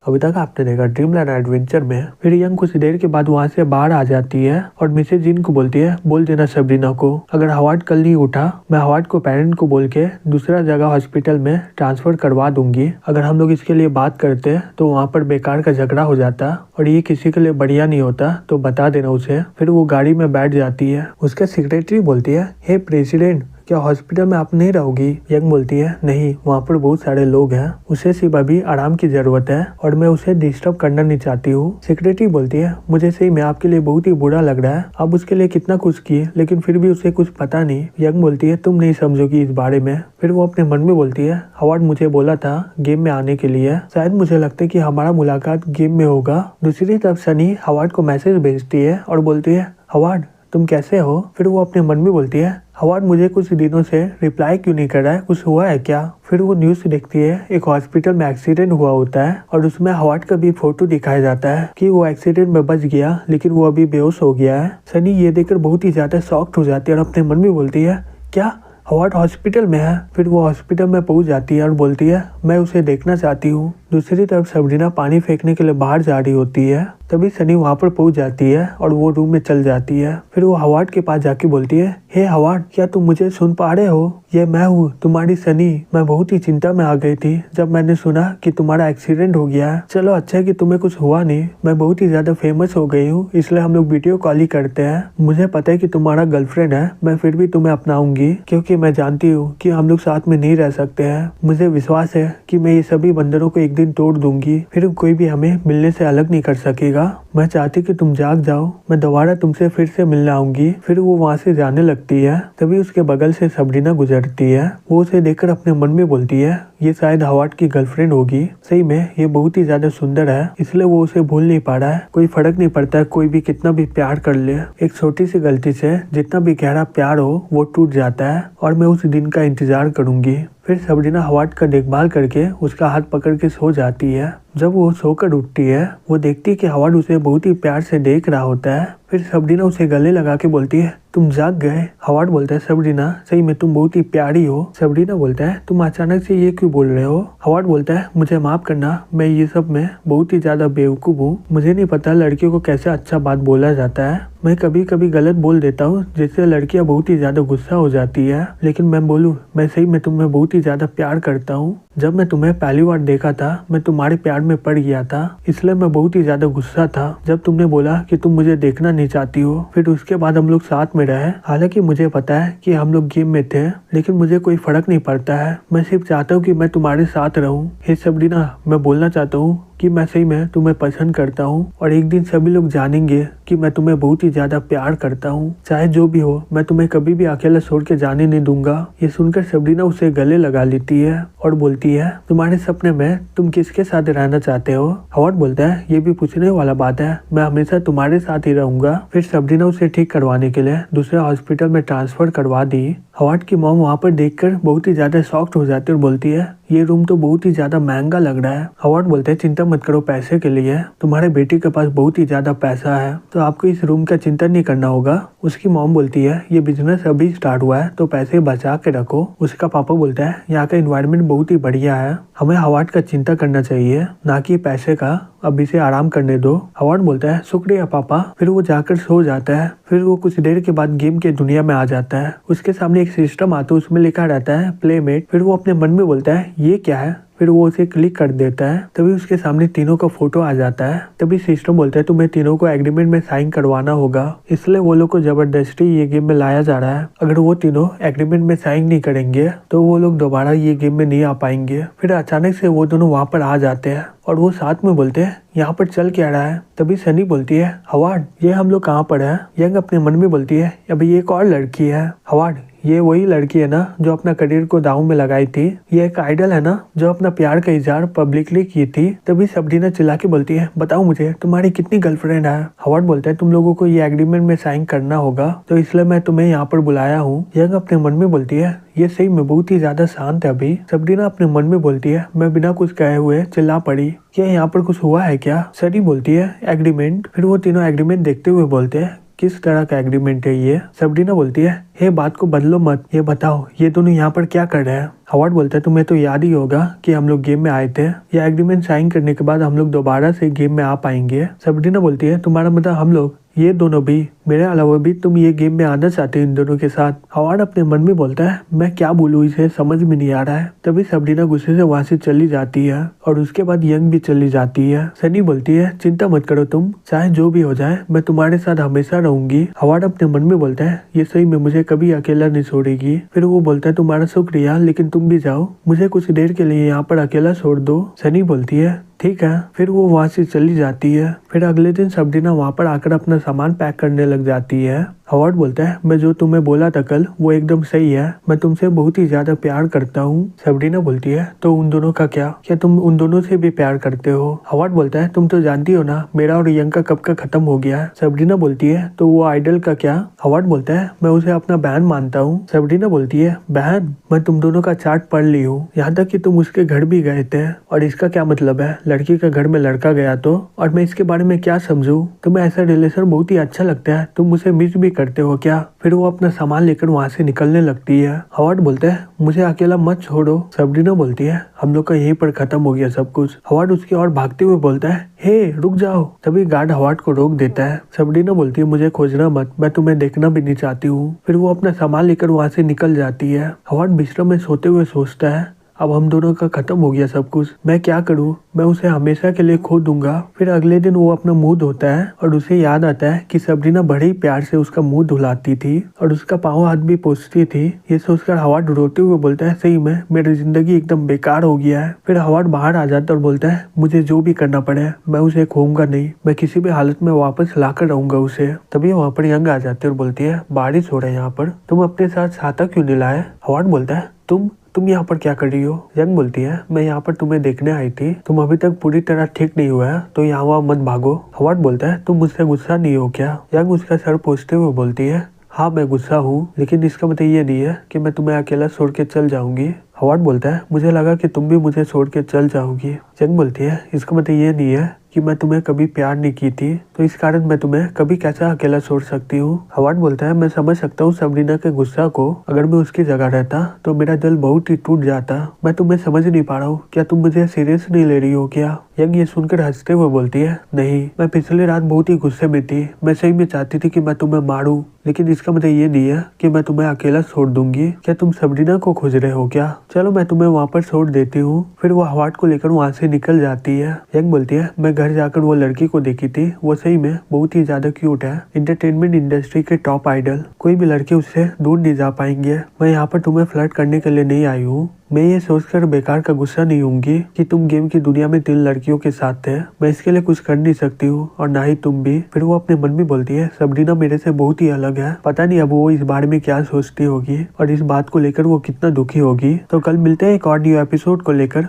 अभी तक आपने देखा ड्रीमलैंड एडवेंचर में। फिर यंग कुछ देर के बाद वहाँ से बाहर आ जाती है और मिसेज जिन को बोलती है बोल देना सबरीना को अगर हवार्ड कल नहीं उठा मैं हवार्ड को पेरेंट को बोल के दूसरा जगह हॉस्पिटल में ट्रांसफर करवा दूंगी। अगर हम लोग इसके लिए बात करते तो वहाँ पर बेकार का झगड़ा हो जाता और ये किसी के लिए बढ़िया नहीं होता, तो बता देना उसे। फिर वो गाड़ी में बैठ जाती है। उसके सेक्रेटरी बोलती है हे प्रेसिडेंट क्या हॉस्पिटल में आप नहीं रहोगी? यंग बोलती है नहीं, वहाँ पर बहुत सारे लोग हैं, उसे सिर्फ अभी आराम की जरूरत है और मैं उसे डिस्टर्ब करना नहीं चाहती हूँ। सेक्रेटरी बोलती है मुझे सही में आपके लिए बहुत ही बुरा लग रहा है, आप उसके लिए कितना कुछ किए लेकिन फिर भी उसे कुछ पता नहीं। यंग बोलती है तुम नहीं समझोगी इस बारे में। फिर वो अपने मन में बोलती है हवार्ड मुझे बोला था गेम में आने के लिए, शायद मुझे लगता है कि हमारा मुलाकात गेम में होगा। दूसरी तरफ सनी हवार्ड को मैसेज भेजती है और बोलती है हवार्ड तुम कैसे हो? फिर वो अपने मन में बोलती है हवार्ड मुझे कुछ दिनों से रिप्लाई क्यों नहीं कर रहा है, कुछ हुआ है क्या? फिर वो न्यूज़ देखती है एक हॉस्पिटल में एक्सीडेंट हुआ होता है और उसमें हवार्ड का भी फोटो दिखाया जाता है कि वो एक्सीडेंट में बच गया लेकिन वो अभी बेहोश हो गया है। सनी ये देखकर बहुत ही ज्यादा शॉक्ड हो जाती है और अपने मन में बोलती है क्या हवार्ड हॉस्पिटल में है? फिर वो हॉस्पिटल में पहुंच जाती है और बोलती है मैं उसे देखना चाहती हूँ। दूसरी तरफ सबरीना पानी फेंकने के लिए बाहर जा रही होती है, तभी सनी वहाँ पर पहुंच जाती है और वो रूम में चल जाती है। फिर वो हवार्ड के पास जाके बोलती है हे हवार्ड क्या तुम मुझे सुन पा रहे हो? ये मैं हूँ तुम्हारी सनी। मैं बहुत ही चिंता में आ गई थी जब मैंने सुना कि तुम्हारा एक्सीडेंट हो गया है। चलो अच्छा है कि तुम्हें कुछ हुआ नहीं, मैं बहुत ही ज्यादा फेमस हो गई हूँ इसलिए हम लोग वीडियो कॉल ही करते हैं। मुझे पता है कि तुम्हारा गर्लफ्रेंड है, मैं फिर भी तुम्हें अपनाऊंगी क्योंकि मैं जानती हूँ कि हम लोग साथ में नहीं रह सकते हैं। मुझे विश्वास है कि मैं ये सभी बंदरों को एक दिन तोड़ दूंगी, फिर कोई भी हमें मिलने से अलग नहीं कर सकेगा। मैं चाहती कि तुम जाग जाओ, मैं दोबारा तुमसे फिर से मिलने आऊंगी। फिर वो वहाँ से जाने लगती है, तभी उसके बगल से सबरीना गुजरती है। वो उसे देखकर अपने मन में बोलती है ये शायद हवार्ड की गर्लफ्रेंड होगी। सही में ये बहुत ही ज्यादा सुंदर है इसलिए वो उसे भूल नहीं पा रहा है। कोई फर्क नहीं पड़ता है कोई भी कितना भी प्यार कर ले, एक छोटी सी गलती से जितना भी गहरा प्यार हो वो टूट जाता है और मैं उस दिन का इंतजार करूंगी। फिर सबरीना हवार्ड का देखभाल करके उसका हाथ पकड़ के सो जाती है। जब वो सोकर उठती है वो देखती है कि हवार्ड उसे बहुत ही प्यार से देख रहा होता है। फिर सबरीना उसे गले लगा के बोलती है तुम जाग गए? हवार्ड बोलता है सबरीना सही में तुम बहुत ही प्यारी हो। सबरीना बोलता है तुम अचानक से ये क्यों बोल रहे हो? हवार्ड बोलता है मुझे माफ करना, मैं ये सब में बहुत ही ज्यादा बेवकूफ हूँ, मुझे नहीं पता लड़कियों को कैसे अच्छा बात बोला जाता है। मैं कभी कभी गलत बोल देता हूँ जिससे लड़कियाँ बहुत ही ज्यादा गुस्सा हो जाती है, लेकिन मैं बोलूँ मैं सही में तुम्हें बहुत ही ज्यादा प्यार करता हूँ। जब मैं तुम्हें पहली बार देखा था मैं तुम्हारे प्यार में पड़ गया था, इसलिए मैं बहुत ही ज्यादा गुस्सा था जब तुमने बोला कि तुम मुझे देखना नहीं चाहती हो। फिर उसके बाद हम लोग साथ में रहे, हालांकि मुझे पता है कि हम लोग गेम में थे लेकिन मुझे कोई फर्क नहीं पड़ता है, मैं सिर्फ चाहता हूँ कि मैं तुम्हारे साथ रहूँ। हे सबरीना मैं बोलना चाहता हूँ कि मैं सही में तुम्हें पसंद करता हूँ और एक दिन सभी लोग जानेंगे कि मैं तुम्हें बहुत ही ज्यादा प्यार करता हूँ। चाहे जो भी हो मैं तुम्हें कभी भी अकेला छोड़ के जाने नहीं दूंगा। ये सुनकर सबरीना उसे गले लगा लेती है और बोलती है तुम्हारे सपने में तुम किसके साथ रहना चाहते हो? हवार्ड बोलता है ये भी पूछने वाला बात है, मैं हमेशा तुम्हारे साथ ही रहूंगा। फिर सबरीना उसे ठीक करवाने के लिए दूसरे हॉस्पिटल में ट्रांसफर करवा दी। हवार्ड की मॉम वहाँ पर देखकर बहुत ही ज्यादा शॉक्ड हो जाती है और बोलती है ये रूम तो बहुत ही ज्यादा महंगा लग रहा है। हवार्ड बोलते हैं चिंता मत करो पैसे के लिए, तुम्हारे बेटे के पास बहुत ही ज्यादा पैसा है तो आपको इस रूम का चिंता नहीं करना होगा। उसकी मॉम बोलती है ये बिजनेस अभी स्टार्ट हुआ है तो पैसे बचा के रखो। उसका पापा बोलता है यहाँ का एनवायरनमेंट बहुत ही बढ़िया है, हमें हवार्ड का चिंता करना चाहिए ना कि पैसे का, अब इसे आराम करने दो। हवार्ड बोलता है शुक्रिया पापा। फिर वो जाकर सो जाता है। फिर वो कुछ देर के बाद गेम के दुनिया में आ जाता है। उसके सामने एक सिस्टम आता है, उसमें लिखा रहता है प्लेमेट। फिर वो अपने मन में बोलता है ये क्या है? फिर वो उसे क्लिक कर देता है, तभी उसके सामने तीनों का फोटो आ जाता है। तभी सिस्टम बोलता है तुम्हें तीनों को एग्रीमेंट में साइन करवाना होगा, इसलिए वो लोग को जबरदस्ती ये गेम में लाया जा रहा है। अगर वो तीनों एग्रीमेंट में साइन नहीं करेंगे तो वो लोग दोबारा ये गेम में नहीं आ पाएंगे। फिर अचानक से वो दोनों वहाँ पर आ जाते हैं और वो साथ में बोलते हैं यहाँ पर चल क्या रहा है? तभी सनी बोलती है हवार्ड ये हम लोग कहाँ पर है? यंग अपने मन में बोलती है अभी एक और लड़की है। हवार्ड ये वही लड़की है ना जो अपना करियर को दांव में लगाई थी, ये एक आइडल है ना जो अपना प्यार का इजहार पब्लिकली की थी। तभी सबरीना चिल्ला के बोलती है बताओ मुझे तुम्हारी कितनी गर्लफ्रेंड है? हवार्ड बोलता है तुम लोगों को ये एग्रीमेंट में साइन करना होगा तो इसलिए मैं तुम्हें यहाँ पर बुलाया हूँ। यंग अपने मन में बोलती है ये सही में बहुत ही ज्यादा शांत है अभी। सबरीना अपने मन में बोलती है मैं बिना कुछ कहे हुए चिल्ला पड़ी क्या यहाँ पर कुछ हुआ है क्या? सनी बोलती है एग्रीमेंट। फिर वो तीनों एग्रीमेंट देखते हुए बोलते हैं किस तरह का एग्रीमेंट है ये? सबरीना बोलती है हे बात को बदलो मत, ये बताओ ये दोनों यहाँ पर क्या कर रहे हैं। हॉवर्ड बोलता है तुम्हें तो याद ही होगा कि हम लोग गेम में आए थे, ये एग्रीमेंट साइन करने के बाद हम लोग दोबारा से गेम में आ पाएंगे। सबरीना बोलती है तुम्हारा मतलब हम लोग ये दोनों भी, मेरे अलावा भी तुम ये गेम में आना चाहते हो इन दोनों के साथ। हॉवर्ड अपने मन में बोलता है मैं क्या बोलूँ, इसे समझ में नहीं आ रहा है। तभी सबरीना गुस्से से वहाँ से चली जाती है और उसके बाद यंग भी चली जाती है। सनी बोलती है चिंता मत करो तुम, चाहे जो भी हो जाए मैं तुम्हारे साथ हमेशा रहूंगी। हॉवर्ड अपने मन में बोलता है ये सही में मुझे कभी अकेला नहीं छोड़ेगी। फिर वो बोलता है तुम्हारा शुक्रिया, लेकिन तुम भी जाओ, मुझे कुछ देर के लिए यहाँ पर अकेला छोड़ दो। सनी बोलती है ठीक है। फिर वो वहाँ से चली जाती है। फिर अगले दिन सबरीना वहाँ पर आकर अपना सामान पैक करने लग जाती है। हॉवर्ड बोलता है मैं जो तुम्हें बोला था कल वो एकदम सही है, मैं तुमसे बहुत ही ज्यादा प्यार करता हूँ। सबरीना बोलती है तो उन दोनों का क्या तुम उन दोनों से भी प्यार करते हो। हॉवर्ड बोलता है तुम तो जानती हो ना मेरा और यंग का कब का खत्म हो गया है। सबरीना बोलती है तो वो आइडल का क्या। हॉवर्ड बोलता है मैं उसे अपना बहन मानता हूँ। सबरीना बोलती है बहन, मैं तुम दोनों का चार्ट पढ़ ली हूँ, यहाँ तक कि तुम उसके घर भी गए थे। और इसका क्या मतलब है, लड़की के घर में लड़का गया तो, और मैं इसके बारे में क्या समझूं। तुम्हें ऐसा रिलेशन बहुत ही अच्छा लगता है, तुम मुझे मिस भी करते हो क्या। फिर वो अपना सामान लेकर वहाँ से निकलने लगती है। हॉवर्ड बोलता है मुझे अकेला मत छोड़ो। सबरीना बोलती है हम लोग का यहीं पर खत्म हो गया सब कुछ। हॉवर्ड उसकी ओर भागते हुए बोलता है हे रुक जाओ। तभी गार्ड हॉवर्ड को रोक देता है। सबरीना बोलती है मुझे खोजना मत, मैं तुम्हें देखना भी नहीं चाहती हूँ। फिर वो अपना सामान लेकर वहाँ से निकल जाती है। हॉवर्ड बिस्तर में सोते हुए सोचता है अब हम दोनों का खत्म हो गया सब कुछ, मैं क्या करूँ, मैं उसे हमेशा के लिए खो दूंगा। फिर अगले दिन वो अपना मुंह धोता है और उसे याद आता है कि सबरीना बड़े ही प्यार से उसका मुंह धुलाती थी और उसका पाँव हाथ भी पोंछती थी। ये सोचकर हॉवर्ड रोते हुए बोलता है सही में मेरी जिंदगी एकदम बेकार हो गया है। फिर हॉवर्ड बाहर आ जाता और बोलता है मुझे जो भी करना पड़े मैं उसे खोऊंगा नहीं, मैं किसी भी हालत में वापस लाकर रहूंगा उसे। तभी वहाँ पर यंग आ जाती है और बोलती है बारिश हो रहा है यहाँ पर, तुम अपने साथ छाता क्यों नहीं लाए। हॉवर्ड बोलता है तुम यहाँ पर क्या कर रही हो। यंग बोलती है मैं यहाँ पर तुम्हें देखने आई थी, तुम अभी तक पूरी तरह ठीक नहीं हुआ है तो यहाँ वहाँ मत भागो। हॉवर्ड बोलता है तुम मुझसे गुस्सा नहीं हो क्या। यंग उसका सर पोंछते हुए बोलती है हाँ मैं गुस्सा हूँ, लेकिन इसका मतलब ये नहीं है कि मैं तुम्हें अकेला छोड़ के चल जाऊंगी। हॉवर्ड बोलता है मुझे लगा कि तुम भी मुझे छोड़ के चल जाओगी। यंग बोलती है इसका मतलब ये नहीं है कि मैं तुम्हें कभी प्यार नहीं की थी, तो इस कारण मैं तुम्हें कभी कैसा अकेला छोड़ सकती हूँ। हॉवर्ड बोलता है मैं समझ सकता हूँ सबरीना के गुस्सा को, अगर मैं उसकी जगह रहता तो मेरा दिल बहुत ही टूट जाता। मैं तुम्हें समझ नहीं पा रहा हूँ, क्या तुम मुझे सीरियस नहीं ले रही हो क्या। यंग ये सुनकर हंसते हुए बोलती है नहीं, मैं पिछली रात बहुत ही गुस्से में थी, मैं सही में चाहती थी कि मैं तुम्हें मारूं, लेकिन इसका मतलब ये नहीं है कि मैं तुम्हें अकेला छोड़ दूंगी। क्या तुम सबरीना को खोज रहे हो क्या, चलो मैं तुम्हें वहाँ पर छोड़ देती हूँ। फिर वो हॉवर्ड को लेकर वहाँ से निकल जाती है। यंग बोलती है मैं घर जाकर वो लड़की को देखी थी, वो सही में बहुत ही ज्यादा क्यूट है, एंटरटेनमेंट इंडस्ट्री के टॉप आइडल, कोई भी लड़के उससे दूर नहीं जा पाएंगे। मैं यहाँ पर तुम्हें फ्लर्ट करने के लिए नहीं आई हूँ, मैं ये सोचकर बेकार का गुस्सा नहीं होंगी कि तुम गेम की दुनिया में 3 लड़कियों के साथ थे, मैं इसके लिए कुछ कर नहीं सकती हूँ और ना ही तुम भी। फिर वो अपने मन में बोलती है सबरीना मेरे से बहुत ही अलग है, पता नहीं अब वो इस बारे में क्या सोचती होगी और इस बात को लेकर वो कितना दुखी होगी। तो कल मिलते हैं एक और न्यू एपिसोड को लेकर।